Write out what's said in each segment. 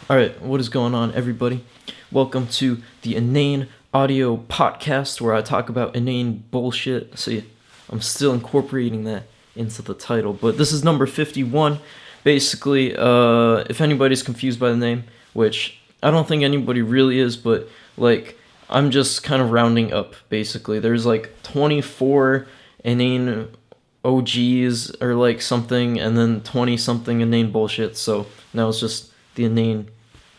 Alright, what is going on, everybody? Welcome to the Inane Audio Podcast, where I talk about inane bullshit. See, I'm still incorporating that into the title, but this is number 51. Basically, if anybody's confused by the name, which I don't think anybody really is, but, I'm just kind of rounding up, basically. There's, 24 inane OGs, or, something, and then 20-something inane bullshit, so now it's just the Inane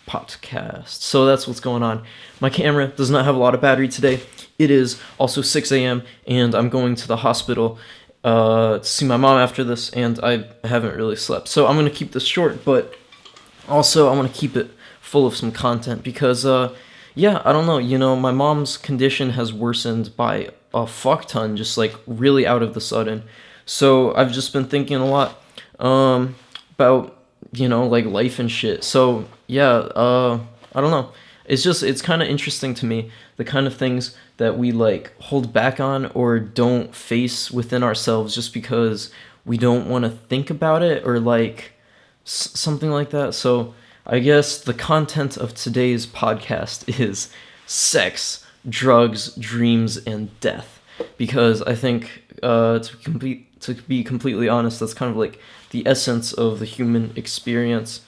Potcast. So that's what's going on. My camera does not have a lot of battery today. It is also 6 a.m. and I'm going to the hospital to see my mom after this, and I haven't really slept. So I'm going to keep this short, but also I want to keep it full of some content because, I don't know, my mom's condition has worsened by a fuck ton, just really out of the sudden. So I've just been thinking a lot about life and shit. So I don't know. It's kind of interesting to me, the kind of things that we hold back on or don't face within ourselves just because we don't want to think about it or something like that. So I guess the content of today's podcast is sex, drugs, dreams, and death, because I think to be completely honest, that's kind of the essence of the human experience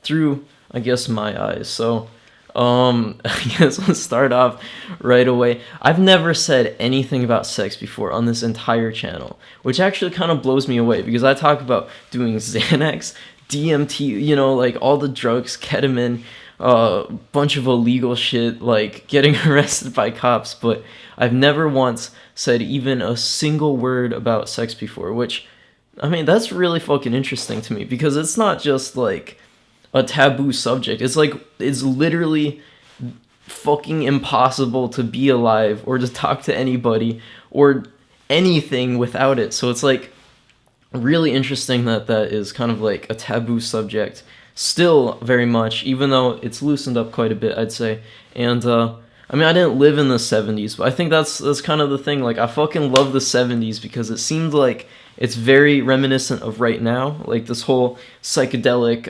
through, I guess, my eyes. So, I guess let's start off right away. I've never said anything about sex before on this entire channel, which actually kind of blows me away because I talk about doing Xanax, DMT, all the drugs, ketamine, bunch of illegal shit, getting arrested by cops, but I've never once said even a single word about sex before, which, I mean, that's really fucking interesting to me because it's not just a taboo subject. It's literally fucking impossible to be alive or to talk to anybody or anything without it. So it's really interesting that is kind of a taboo subject still, very much, even though it's loosened up quite a bit, I'd say. And I mean, I didn't live in the 70s, but I think that's kind of the thing. I fucking love the 70s because it seemed it's very reminiscent of right now, this whole psychedelic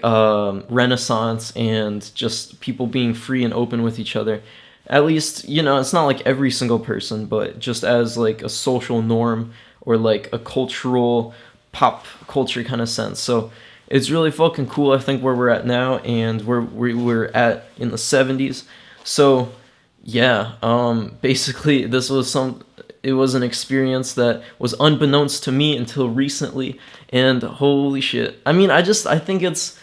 renaissance and just people being free and open with each other. At least, it's not every single person, but just as a social norm or a cultural pop culture kind of sense. So it's really fucking cool, I think, where we're at now and where we were at in the 70s. So basically it was an experience that was unbeknownst to me until recently, and holy shit. I mean, I think it's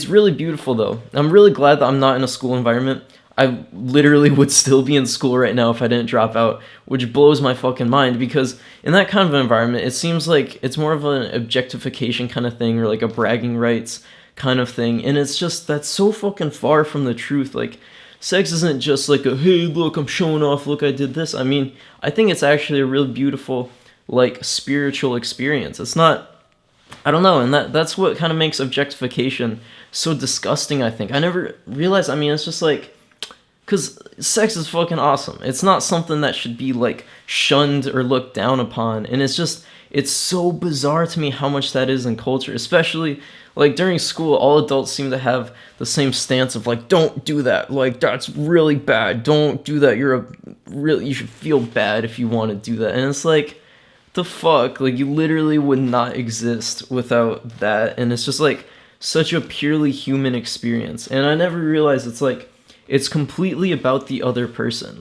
really beautiful, though. I'm really glad that I'm not in a school environment. I literally would still be in school right now if I didn't drop out, which blows my fucking mind, because in that kind of environment, it seems like it's more of an objectification kind of thing, or a bragging rights kind of thing, and it's just, that's so fucking far from the truth. Sex isn't just a, hey, look, I'm showing off, look, I did this. I mean, I think it's actually a really beautiful, spiritual experience. It's not, I don't know, and that's what kind of makes objectification so disgusting, I think. I never realized, I mean, it's just because sex is fucking awesome. It's not something that should be, shunned or looked down upon, and it's so bizarre to me how much that is in culture, especially, during school, all adults seem to have the same stance of, don't do that, that's really bad, don't do that, you should feel bad if you want to do that, and it's the fuck, you literally would not exist without that, and it's just, such a purely human experience, and I never realized it's completely about the other person,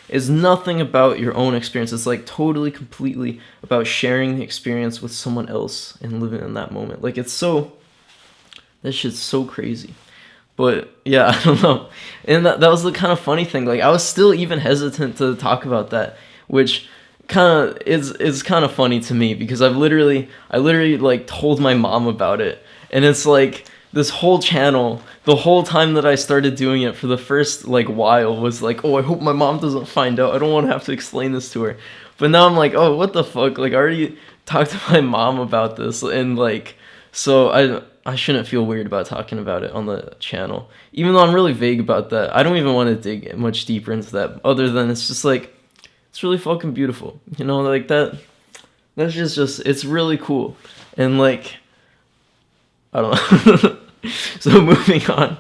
it's nothing about your own experience. It's totally, completely about sharing the experience with someone else and living in that moment. That shit's so crazy. But yeah, I don't know. And that was the kind of funny thing. I was still even hesitant to talk about that, which kind of is kind of funny to me because I literally told my mom about it, and it's this whole channel, the whole time that I started doing it for the first while was oh, I hope my mom doesn't find out. I don't want to have to explain this to her. But now I'm oh, what the fuck? I already talked to my mom about this, and so I shouldn't feel weird about talking about it on the channel, even though I'm really vague about that. I don't even want to dig much deeper into that, other than it's just it's really fucking beautiful, that. That's just it's really cool, and I don't know. So moving on.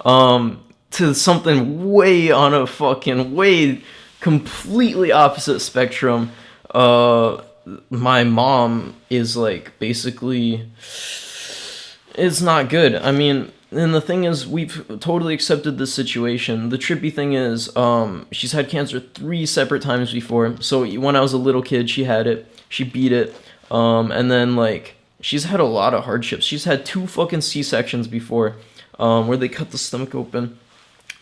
to something way on a fucking way completely opposite spectrum. My mom is like basically, it's not good. I mean, and the thing is, we've totally accepted this situation. The trippy thing is, she's had cancer 3 separate times before. So when I was a little kid, she had it. She beat it. And then like she's had a lot of hardships. She's had 2 fucking C-sections before, where they cut the stomach open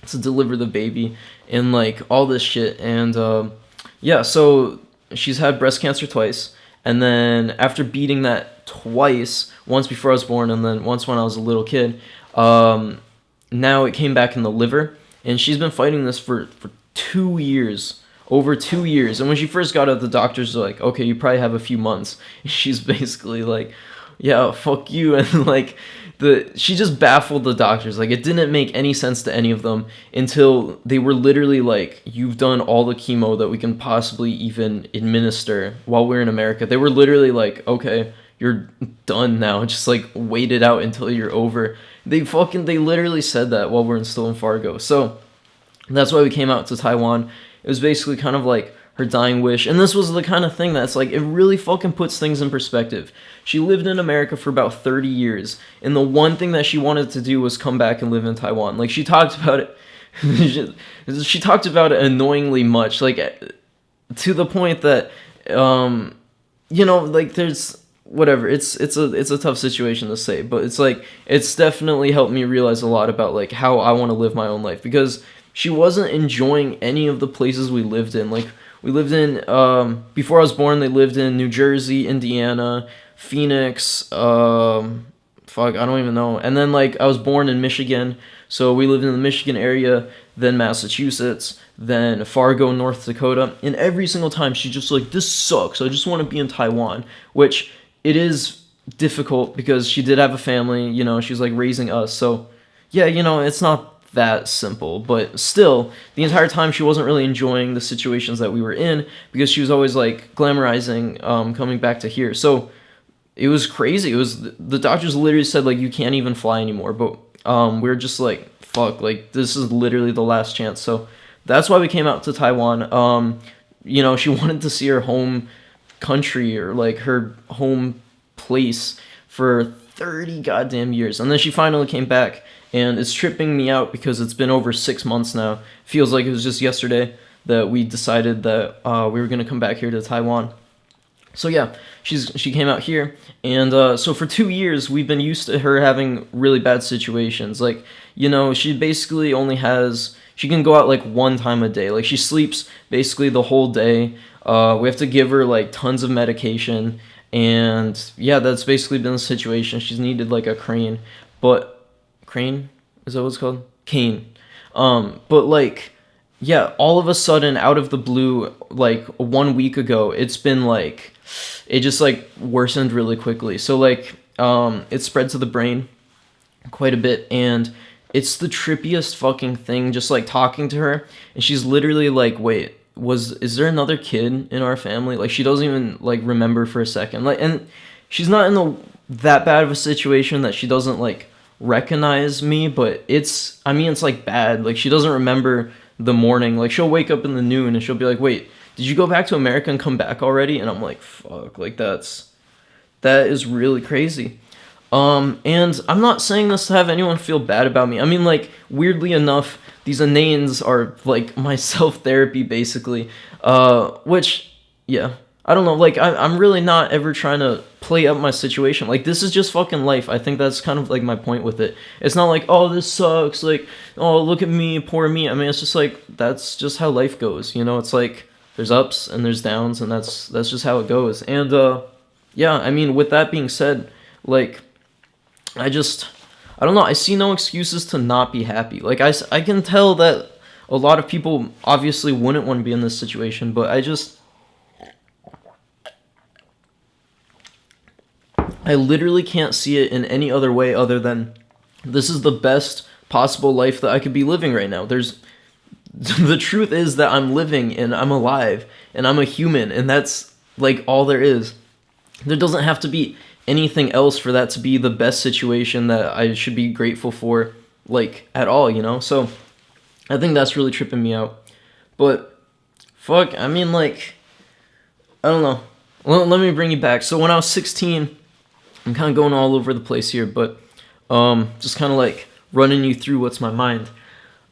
to deliver the baby and like all this shit. And yeah, so she's had breast cancer twice. And then after beating that twice, once before I was born and then once when I was a little kid, now it came back in the liver, and she's been fighting this for 2 years, over 2 years. And when she first got it, the doctors were like, okay, you probably have a few months. She's basically like, yeah, fuck you. And like she just baffled the doctors. Like, it didn't make any sense to any of them until they were literally like, you've done all the chemo that we can possibly even administer while we're in America. They were literally like, okay, you're done now. Just like wait it out until you're over. They literally said that while we're still in Fargo. So that's why we came out to Taiwan. It was basically kind of like her dying wish. And this was the kind of thing that's like, it really fucking puts things in perspective. She lived in America for about 30 years. And the one thing that she wanted to do was come back and live in Taiwan. Like, she talked about it. She talked about it annoyingly much. Like, to the point that, you know, like there's, whatever, it's a tough situation to say, but it's like, it's definitely helped me realize a lot about like how I want to live my own life, because she wasn't enjoying any of the places we lived in. Like, we lived in, before I was born, they lived in New Jersey, Indiana, Phoenix, fuck, I don't even know. And then like I was born in Michigan, so we lived in the Michigan area, then Massachusetts, then Fargo, North Dakota. And every single time she's just like, this sucks, I just want to be in Taiwan, which it is difficult because she did have a family, you know, she's like raising us. So yeah, you know, it's not that simple, but still, the entire time she wasn't really enjoying the situations that we were in, because she was always like glamorizing coming back to here. So it was crazy. It was, the doctors literally said like, you can't even fly anymore. But we were just like, fuck, like this is literally the last chance. So that's why we came out to Taiwan. You know, she wanted to see her home country, or like her home place, for 30 goddamn years. And then she finally came back, and it's tripping me out because it's been over 6 months now. Feels like it was just yesterday that we decided that we were going to come back here to Taiwan. So yeah, she came out here, and so for 2 years we've been used to her having really bad situations. Like, you know, she basically only has, she can go out like 1 time a day. Like, she sleeps basically the whole day. We have to give her like tons of medication, and yeah, that's basically been the situation. She's needed like a crane, but crane, is that what it's called? Cane. But like, yeah, all of a sudden, out of the blue, like 1 week ago, it's been like, it just like worsened really quickly. So like, it spread to the brain quite a bit, and it's the trippiest fucking thing, just like talking to her, and she's literally like, wait, is there another kid in our family? Like, she doesn't even like remember for a second. Like, and she's not in that bad of a situation that she doesn't like recognize me, but it's, I mean, it's like bad. Like, she doesn't remember the morning. Like, she'll wake up in the noon and she'll be like, wait, did you go back to America and come back already? And I'm like, fuck, like that is really crazy. And I'm not saying this to have anyone feel bad about me. I mean, like, weirdly enough, these Inanes are like my self-therapy basically, which, yeah, I don't know, like, I'm really not ever trying to play up my situation. Like, this is just fucking life. I think that's kind of like my point with it. It's not like, oh, this sucks, like, oh, look at me, poor me. I mean, it's just like, that's just how life goes, you know? It's like, there's ups and there's downs, and that's just how it goes. And yeah, I mean, with that being said, like, I don't know, I see no excuses to not be happy. Like, I can tell that a lot of people obviously wouldn't want to be in this situation, but I literally can't see it in any other way other than this is the best possible life that I could be living right now. The truth is that I'm living and I'm alive and I'm a human, and that's like all there is. There doesn't have to be anything else for that to be the best situation that I should be grateful for like at all, you know? So I think that's really tripping me out. But fuck, I mean, like, I don't know. Well, let me bring you back. So when I was 16, I'm kind of going all over the place here, but just kind of like running you through what's my mind.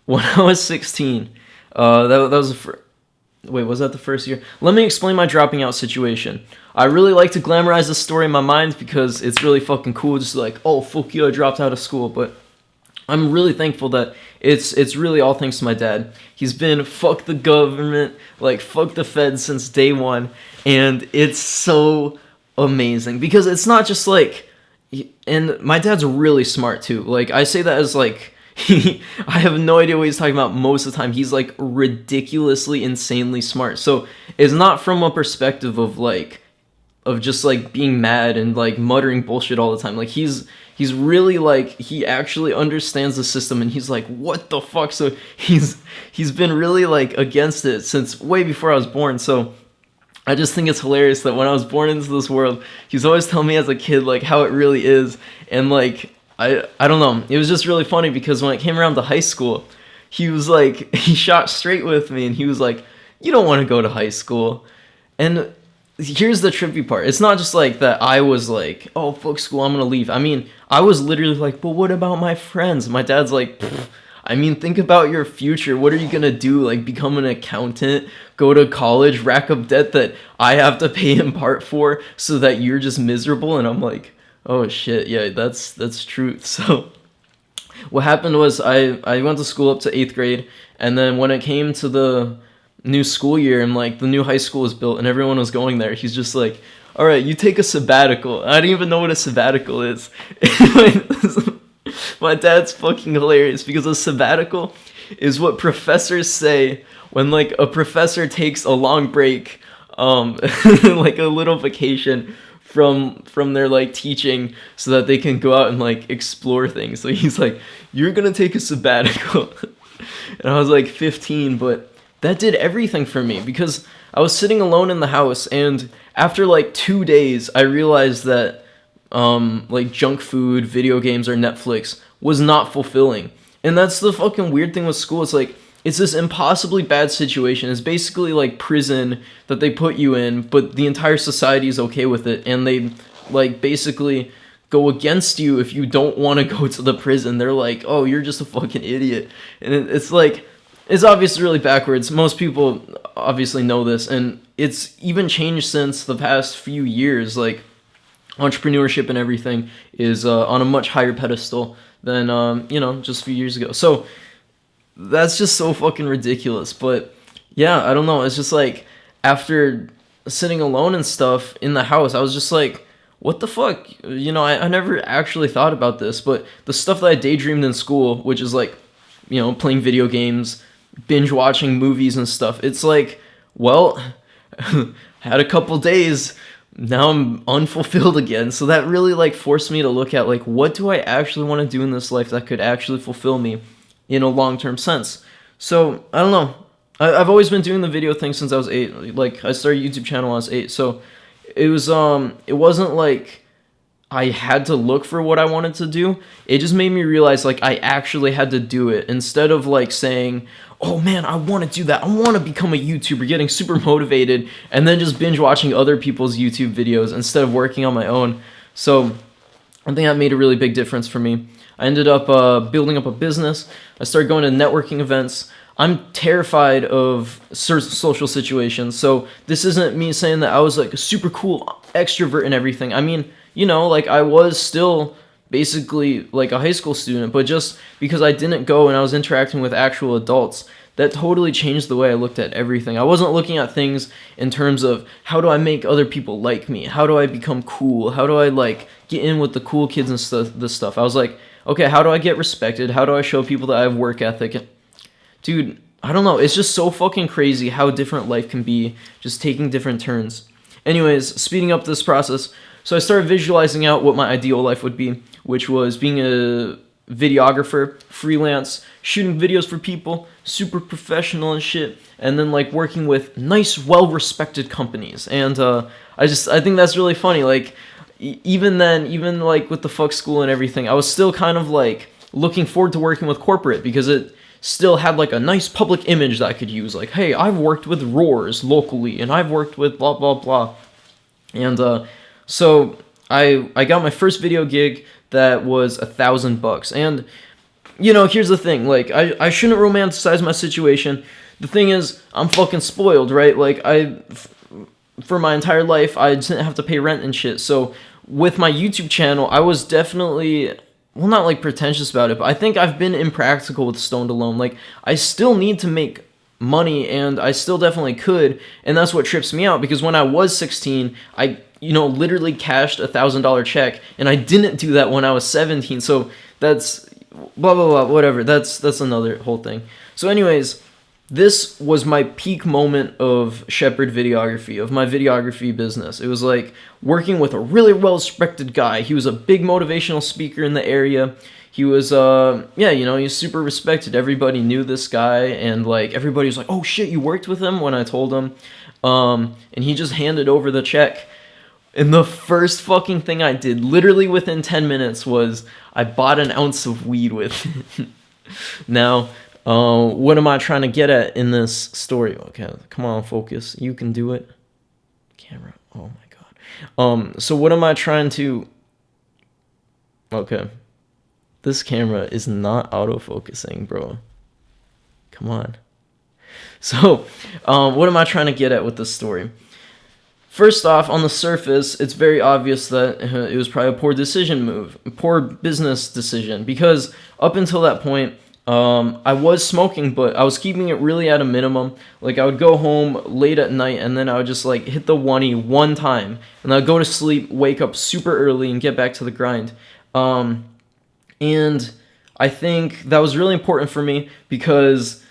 When I was 16, that was the wait, was that the first year? Let me explain my dropping out situation. I really like to glamorize this story in my mind because it's really fucking cool. Just like, oh, fuck you, I dropped out of school. But I'm really thankful that it's really all thanks to my dad. He's been fuck the government, like fuck the feds since day one. And it's so amazing because it's not just like, and my dad's really smart too. Like, I say that as like, I have no idea what he's talking about most of the time. He's like ridiculously, insanely smart. So it's not from a perspective of like, of just like being mad and like muttering bullshit all the time. Like he's really like, he actually understands the system and he's like, what the fuck? So he's been really like against it since way before I was born. So I just think it's hilarious that when I was born into this world, he's always telling me as a kid like how it really is. And like, I don't know. It was just really funny because when it came around to high school, he was like, he shot straight with me and he was like, you don't want to go to high school. And here's the trippy part. It's not just like that I was like, oh, fuck school, I'm going to leave. I mean, I was literally like, but what about my friends? My dad's like, I mean, think about your future. What are you going to do? Like become an accountant, go to college, rack up debt that I have to pay in part for so that you're just miserable? And I'm like, oh shit, yeah, that's truth. So what happened was I went to school up to 8th grade, and then when it came to the new school year and like the new high school was built and everyone was going there, he's just like, all right, you take a sabbatical. I don't even know what a sabbatical is. My dad's fucking hilarious because a sabbatical is what professors say when like a professor takes a long break, like a little vacation from their like teaching so that they can go out and like explore things. So he's like, you're gonna take a sabbatical. And I was like 15, but that did everything for me because I was sitting alone in the house, and after like 2 days I realized that like junk food, video games, or Netflix was not fulfilling. And that's the fucking weird thing with school. It's like, it's this impossibly bad situation. It's basically like prison that they put you in, but the entire society is okay with it, and they like basically go against you if you don't want to go to the prison. They're like, oh, you're just a fucking idiot. And it's like, it's obviously really backwards. Most people obviously know this, and it's even changed since the past few years. Like, entrepreneurship and everything is on a much higher pedestal than just a few years ago. So that's just so fucking ridiculous. But yeah, I don't know. It's just like, after sitting alone and stuff in the house, I was just like, what the fuck? I never actually thought about this, but the stuff that I daydreamed in school, which is like, playing video games, binge watching movies and stuff. It's like, well, had a couple days, now I'm unfulfilled again. So that really like forced me to look at like, what do I actually want to do in this life that could actually fulfill me in a long-term sense? So I don't know. I've always been doing the video thing since I was 8. Like, I started a YouTube channel when I was 8. So it wasn't like I had to look for what I wanted to do. It just made me realize like I actually had to do it, instead of like saying, oh man, I want to do that, I want to become a YouTuber, getting super motivated, and then just binge watching other people's YouTube videos instead of working on my own. So I think that made a really big difference for me. I ended up building up a business. I started going to networking events. I'm terrified of social situations, so this isn't me saying that I was like a super cool extrovert and everything. I mean, like I was still basically like a high school student, but just because I didn't go and I was interacting with actual adults, that totally changed the way I looked at everything. I wasn't looking at things in terms of, how do I make other people like me? How do I become cool? How do I like get in with the cool kids and this stuff? I was like, okay, how do I get respected? How do I show people that I have work ethic? Dude, I don't know. It's just so fucking crazy how different life can be, just taking different turns. Anyways, speeding up this process, so I started visualizing out what my ideal life would be, which was being a videographer, freelance, shooting videos for people, super professional and shit, and then like working with nice, well-respected companies. And I think that's really funny. Like, even then, even like with the fuck school and everything, I was still kind of like looking forward to working with corporate because it still had like a nice public image that I could use. Like, hey, I've worked with Roars locally, and I've worked with blah blah blah. And so I got my first video gig that was $1,000, and here's the thing, like I shouldn't romanticize my situation. The thing is, I'm fucking spoiled, right? Like for my entire life, I didn't have to pay rent and shit. So with my YouTube channel, I was definitely, well, not like pretentious about it, but I think I've been impractical with Stoned Alone. Like, I still need to make money, and I still definitely could, and that's what trips me out, because when I was 16, I literally cashed $1,000 check, and I didn't do that when I was 17. So that's blah blah blah, whatever. That's another whole thing. So anyways, this was my peak moment of Shepherd videography, of my videography business. It was like working with a really well-respected guy. He was a big motivational speaker in the area. He was, he was super respected. Everybody knew this guy, and like everybody was like, "Oh shit, you worked with him?" When I told him, and he just handed over the check. And the first fucking thing I did, literally within 10 minutes, was I bought an ounce of weed with it. Now, what am I trying to get at in this story? Okay, come on, focus. You can do it. Camera. Oh my god. So what am I trying to... Okay. This camera is not autofocusing, bro. Come on. So, what am I trying to get at with this story? First off, on the surface, it's very obvious that it was probably a poor business decision, because up until that point, I was smoking, but I was keeping it really at a minimum. Like, I would go home late at night, and then I would just like hit the one time, and I'd go to sleep, wake up super early, and get back to the grind. And I think that was really important for me, because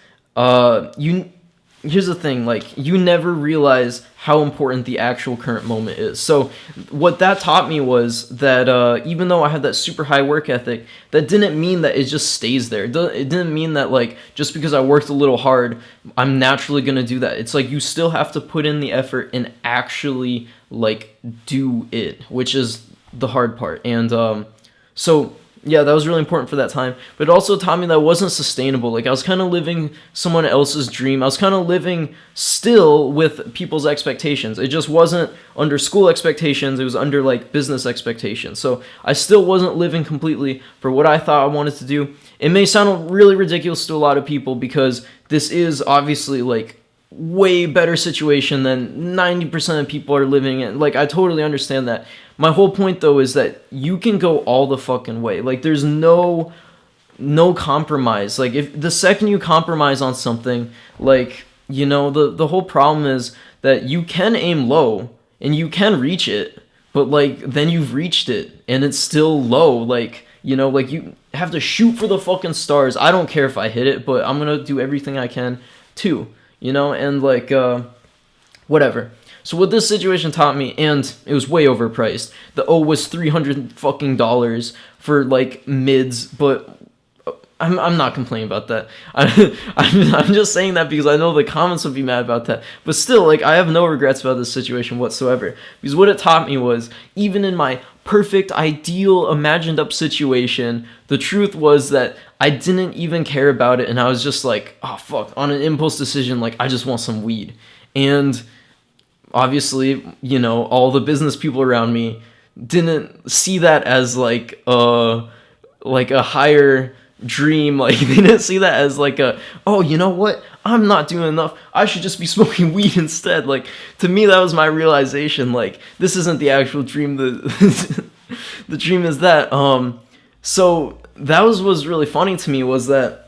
here's the thing, like, you never realize how important the actual current moment is. So what that taught me was that even though I had that super high work ethic, that didn't mean that it just stays there. It didn't mean that, like, just because I worked a little hard, I'm naturally going to do that. It's like you still have to put in the effort and actually, like, do it, which is the hard part. And so... yeah, that was really important for that time. But it also taught me that it wasn't sustainable. Like, I was kind of living someone else's dream. I was kind of living still with people's expectations. It just wasn't under school expectations. It was under, like, business expectations. So I still wasn't living completely for what I thought I wanted to do. It may sound really ridiculous to a lot of people, because this is obviously, like, way better situation than 90% of people are living in. Like, I totally understand that. My whole point, though, is that you can go all the fucking way. Like, there's no compromise. Like, if the second you compromise on something, like, the whole problem is that you can aim low and you can reach it, but, like, then you've reached it and it's still low. Like, like, you have to shoot for the fucking stars. I don't care if I hit it, but I'm gonna do everything I can too, and, like, whatever. So what this situation taught me, and it was way overpriced. The O was $300 fucking for, like, mids, but I'm not complaining about that. I'm just saying that because I know the comments would be mad about that. But still, like, I have no regrets about this situation whatsoever, because what it taught me was, even in my perfect, ideal, imagined up situation, the truth was that I didn't even care about it, and I was just like, oh fuck, on an impulse decision, like, I just want some weed. And obviously, all the business people around me didn't see that as like a higher dream. Like, they didn't see that as like oh, you know what? I'm not doing enough. I should just be smoking weed instead. Like, to me, that was my realization. Like, this isn't the actual dream. The dream is that. So that was really funny to me, was that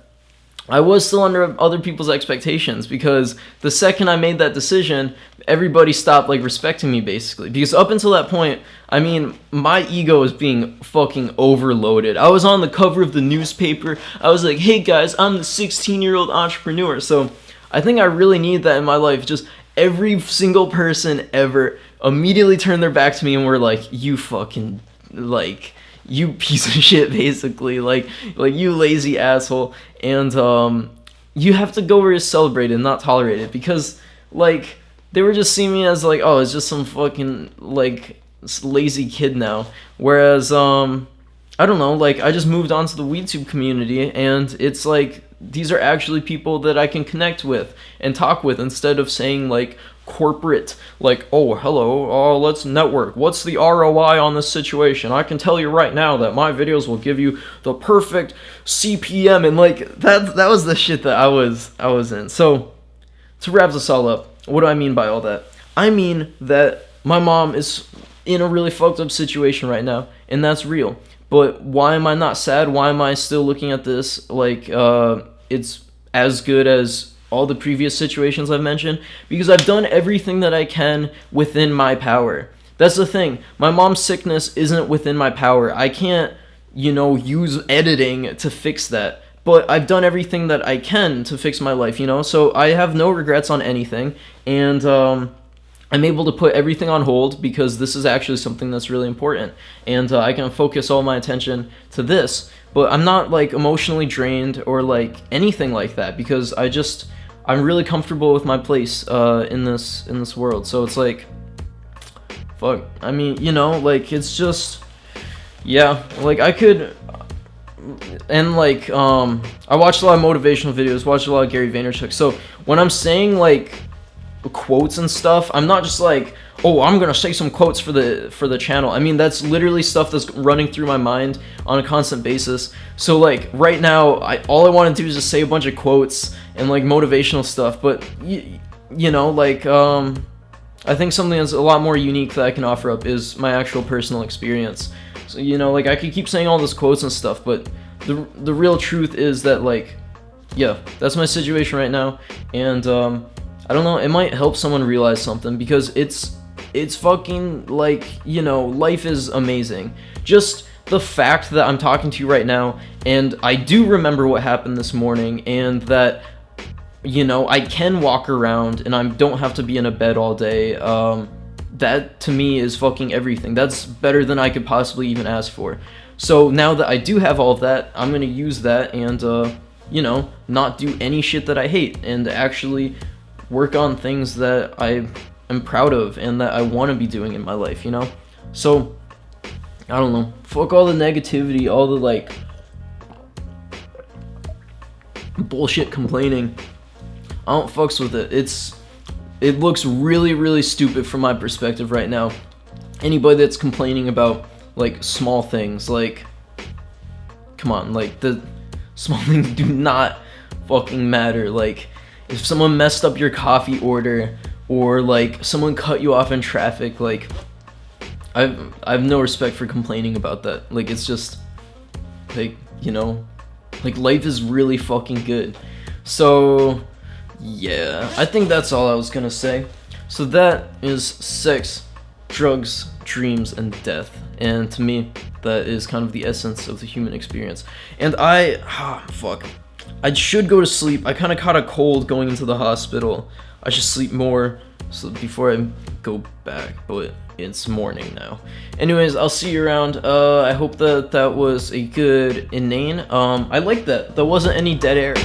I was still under other people's expectations, because the second I made that decision, everybody stopped, like, respecting me, basically. Because up until that point, I mean, my ego was being fucking overloaded. I was on the cover of the newspaper. I was like, hey guys, I'm the 16-year-old entrepreneur. So I think I really need that in my life. Just every single person ever immediately turned their back to me and were like, you fucking, like, you piece of shit, basically, like you lazy asshole. And you have to go where you're celebrated, not tolerated, because, like, they were just seeing me as like, oh, it's just some fucking, like, lazy kid now. Whereas I don't know, like, I just moved on to the WeedTube community, and it's like, these are actually people that I can connect with and talk with, instead of saying, like, corporate, like, oh, hello, let's network. What's the ROI on this situation? I can tell you right now that my videos will give you the perfect CPM, and, like, that was the shit that I was in. So, to wrap this all up, what do I mean by all that? I mean that my mom is in a really fucked up situation right now, and that's real. But why am I not sad? Why am I still looking at this like it's as good as all the previous situations I've mentioned? Because I've done everything that I can within my power. That's the thing. My mom's sickness isn't within my power. I can't, use editing to fix that. But I've done everything that I can to fix my life, So I have no regrets on anything. And I'm able to put everything on hold because this is actually something that's really important, and I can focus all my attention to this. But I'm not like emotionally drained or like anything like that, because I'm really comfortable with my place in this world. So it's like, fuck. I mean, like, it's just, yeah, like I could. And like I watched a lot of motivational videos, watched a lot of Gary Vaynerchuk. So when I'm saying like quotes and stuff, I'm not just like, oh, I'm gonna say some quotes for the channel. I mean, that's literally stuff that's running through my mind on a constant basis. So like right now, all I want to do is just say a bunch of quotes and like motivational stuff. But I think something that's a lot more unique that I can offer up is my actual personal experience. So like I could keep saying all these quotes and stuff, but the real truth is that, like, yeah, that's my situation right now, and I don't know, it might help someone realize something, because it's fucking, like, life is amazing. Just the fact that I'm talking to you right now, and I do remember what happened this morning, and that, I can walk around, and I don't have to be in a bed all day, that to me is fucking everything. That's better than I could possibly even ask for. So now that I do have all of that, I'm gonna use that and, not do any shit that I hate, and actually work on things that I am proud of and that I want to be doing in my life, So, I don't know. Fuck all the negativity, all the, like, bullshit complaining. I don't fucks with it. It looks really, really stupid from my perspective right now. Anybody that's complaining about, like, small things, like, come on, like, the small things do not fucking matter. Like, if someone messed up your coffee order, or like someone cut you off in traffic, like, I have no respect for complaining about that. Like, it's just like, like, life is really fucking good. So yeah, I think that's all I was gonna say. So that is sex, drugs, dreams, and death. And to me, that is kind of the essence of the human experience. And I should go to sleep. I kind of caught a cold going into the hospital. I should sleep more so before I go back, but it's morning now. Anyways, I'll see you around. I hope that was a good inane. I like that. There wasn't any dead air.